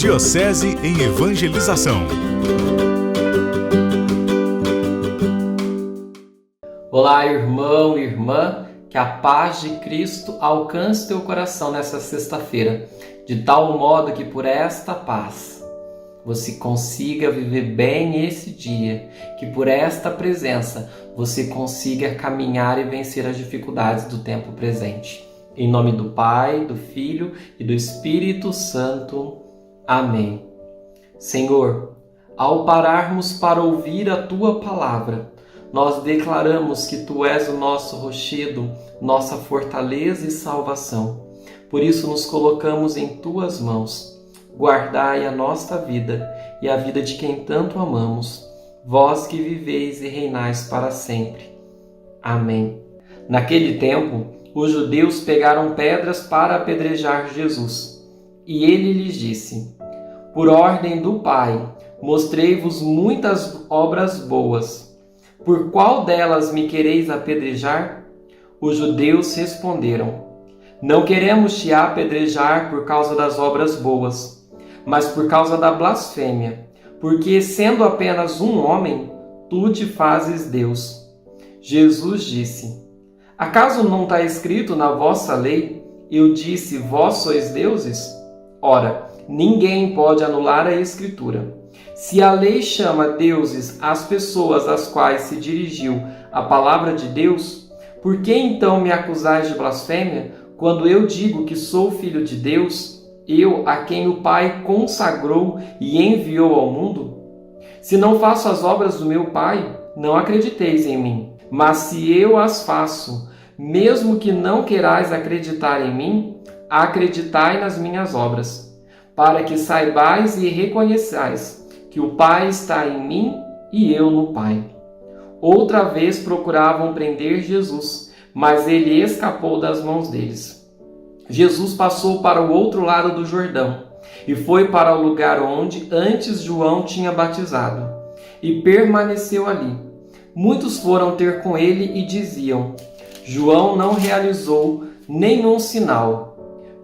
Diocese em Evangelização. Olá, irmão e irmã, que a paz de Cristo alcance teu coração nessa sexta-feira, de tal modo que por esta paz você consiga viver bem esse dia, que por esta presença você consiga caminhar e vencer as dificuldades do tempo presente. Em nome do Pai, do Filho e do Espírito Santo. Amém. Senhor, ao pararmos para ouvir a Tua palavra, nós declaramos que Tu és o nosso rochedo, nossa fortaleza e salvação. Por isso nos colocamos em Tuas mãos. Guardai a nossa vida e a vida de quem tanto amamos, vós que viveis e reinais para sempre. Amém. Naquele tempo, os judeus pegaram pedras para apedrejar Jesus. E ele lhes disse: por ordem do Pai, mostrei-vos muitas obras boas. Por qual delas me quereis apedrejar? Os judeus responderam: não queremos te apedrejar por causa das obras boas, mas por causa da blasfêmia, porque, sendo apenas um homem, tu te fazes Deus. Jesus disse: acaso não está escrito na vossa lei, eu disse, vós sois deuses? Ora, ninguém pode anular a Escritura. Se a lei chama deuses as pessoas às quais se dirigiu a palavra de Deus, por que então me acusais de blasfêmia, quando eu digo que sou filho de Deus, eu a quem o Pai consagrou e enviou ao mundo? Se não faço as obras do meu Pai, não acrediteis em mim. Mas se eu as faço, mesmo que não querais acreditar em mim, acreditai nas minhas obras, para que saibais e reconheçais que o Pai está em mim e eu no Pai. Outra vez procuravam prender Jesus, mas ele escapou das mãos deles. Jesus passou para o outro lado do Jordão e foi para o lugar onde antes João tinha batizado, e permaneceu ali. Muitos foram ter com ele e diziam: João não realizou nenhum sinal,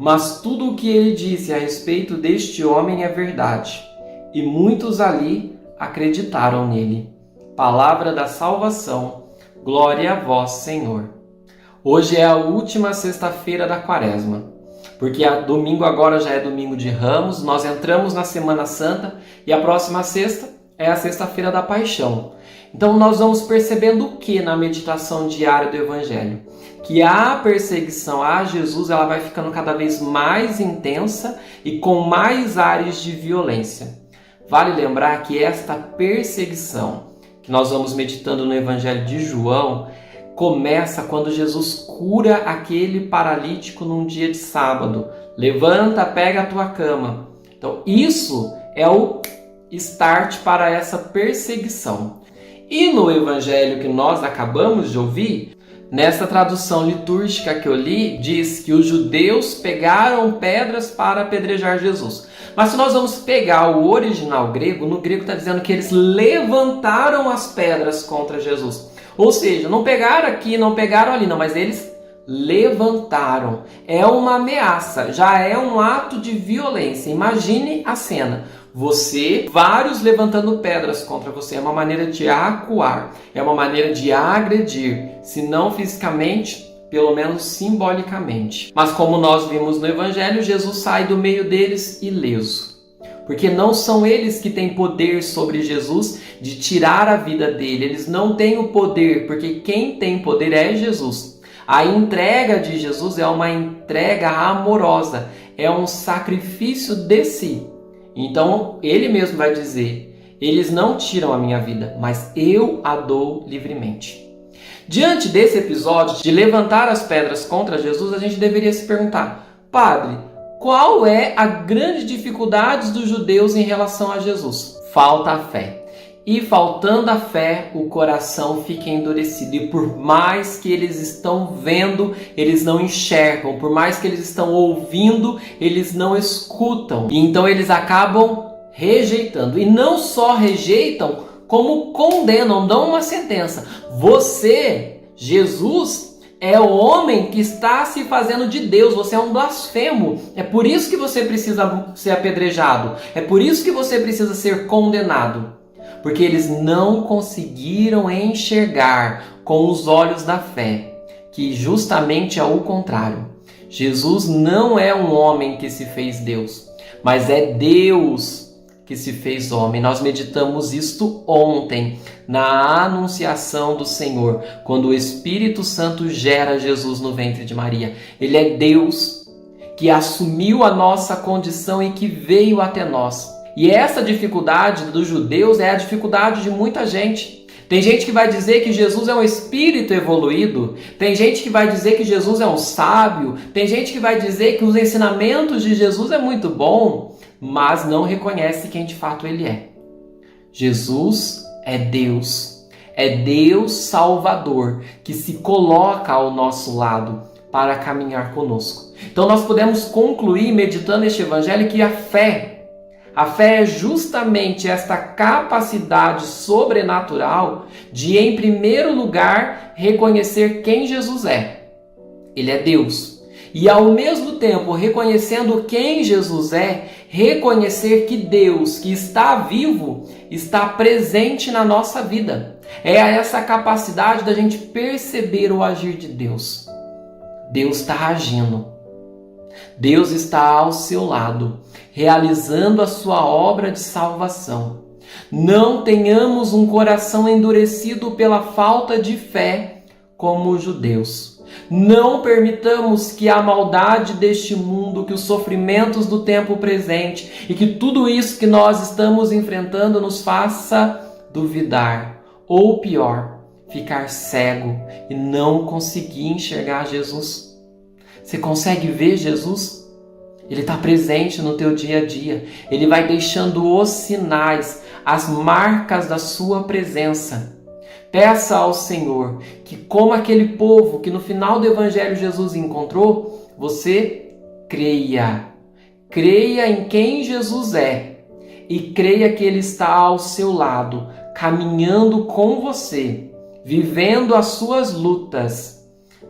mas tudo o que ele disse a respeito deste homem é verdade. E muitos ali acreditaram nele. Palavra da salvação. Glória a vós, Senhor. Hoje é a última sexta-feira da Quaresma, porque domingo agora já é domingo de Ramos, nós entramos na Semana Santa e a próxima sexta é a sexta-feira da Paixão. Então nós vamos percebendo o que na meditação diária do Evangelho? Que a perseguição a Jesus ela vai ficando cada vez mais intensa e com mais áreas de violência. Vale lembrar que esta perseguição que nós vamos meditando no Evangelho de João começa quando Jesus cura aquele paralítico num dia de sábado. Levanta, pega a tua cama. Então isso é o start para essa perseguição. E no Evangelho que nós acabamos de ouvir, nessa tradução litúrgica que eu li, diz que os judeus pegaram pedras para apedrejar Jesus. Mas se nós vamos pegar o original grego, no grego está dizendo que eles levantaram as pedras contra Jesus. Ou seja, não pegaram aqui, não pegaram ali, não, mas eles levantaram. É uma ameaça, já é um ato de violência. Imagine a cena. Vários levantando pedras contra você. É uma maneira de acuar, é uma maneira de agredir, se não fisicamente, pelo menos simbolicamente. Mas como nós vimos no Evangelho, Jesus sai do meio deles ileso. Porque não são eles que têm poder sobre Jesus de tirar a vida dele. Eles não têm o poder, porque quem tem poder é Jesus. A entrega de Jesus é uma entrega amorosa, é um sacrifício de si. Então, ele mesmo vai dizer: eles não tiram a minha vida, mas eu a dou livremente. Diante desse episódio de levantar as pedras contra Jesus, a gente deveria se perguntar: Padre, qual é a grande dificuldade dos judeus em relação a Jesus? Falta a fé. E faltando a fé, o coração fica endurecido. E por mais que eles estão vendo, eles não enxergam. Por mais que eles estão ouvindo, eles não escutam. E então eles acabam rejeitando. E não só rejeitam, como condenam, dão uma sentença. Você, Jesus, É o homem que está se fazendo de Deus. Você é um blasfemo. É por isso que você precisa ser apedrejado. É por isso que você precisa ser condenado. Porque eles não conseguiram enxergar com os olhos da fé, que justamente é o contrário. Jesus não é um homem que se fez Deus, mas é Deus que se fez homem. Nós meditamos isto ontem, na anunciação do Senhor, quando o Espírito Santo gera Jesus no ventre de Maria. Ele é Deus que assumiu a nossa condição e que veio até nós. E essa dificuldade dos judeus é a dificuldade de muita gente. Tem gente que vai dizer que Jesus é um espírito evoluído. Tem gente que vai dizer que Jesus é um sábio. Tem gente que vai dizer que os ensinamentos de Jesus é muito bom, mas não reconhece quem de fato ele é. Jesus é Deus Salvador, que se coloca ao nosso lado para caminhar conosco. Então nós podemos concluir, meditando este evangelho, que a fé é justamente esta capacidade sobrenatural de, em primeiro lugar, reconhecer quem Jesus é. Ele é Deus. E ao mesmo tempo, reconhecendo quem Jesus é, reconhecer que Deus, que está vivo, está presente na nossa vida. É essa capacidade da gente perceber o agir de Deus. Deus está agindo. Deus está ao seu lado, realizando a sua obra de salvação. Não tenhamos um coração endurecido pela falta de fé como os judeus. Não permitamos que a maldade deste mundo, que os sofrimentos do tempo presente e que tudo isso que nós estamos enfrentando nos faça duvidar, ou pior, ficar cego e não conseguir enxergar Jesus. Você consegue ver Jesus? Ele está presente no teu dia a dia. Ele vai deixando os sinais, as marcas da sua presença. Peça ao Senhor que, como aquele povo que no final do Evangelho Jesus encontrou, você creia. Creia em quem Jesus é e creia que Ele está ao seu lado, caminhando com você, vivendo as suas lutas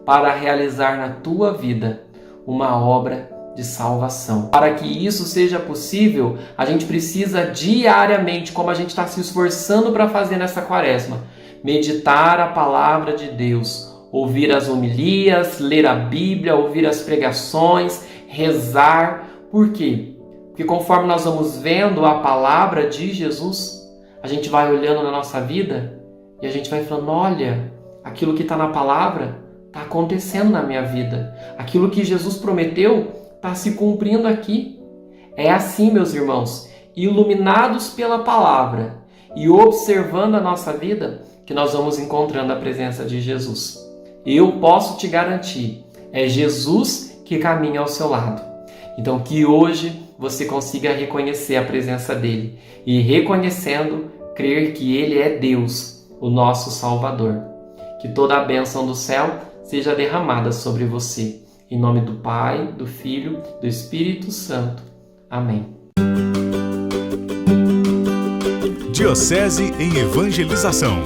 para realizar na tua vida uma obra de salvação. Para que isso seja possível, a gente precisa diariamente, como a gente está se esforçando para fazer nessa quaresma, meditar a palavra de Deus, ouvir as homilias, ler a Bíblia, ouvir as pregações, rezar. Por quê? Porque conforme nós vamos vendo a palavra de Jesus, a gente vai olhando na nossa vida e a gente vai falando, olha, aquilo que está na palavra está acontecendo na minha vida. Aquilo que Jesus prometeu está se cumprindo aqui. É assim, meus irmãos, iluminados pela palavra e observando a nossa vida, que nós vamos encontrando a presença de Jesus. Eu posso te garantir, é Jesus que caminha ao seu lado. Então que hoje você consiga reconhecer a presença dele e, reconhecendo, crer que ele é Deus, o nosso Salvador. Que toda a bênção do céu seja derramada sobre você. Em nome do Pai, do Filho, do Espírito Santo. Amém. Diocese em Evangelização.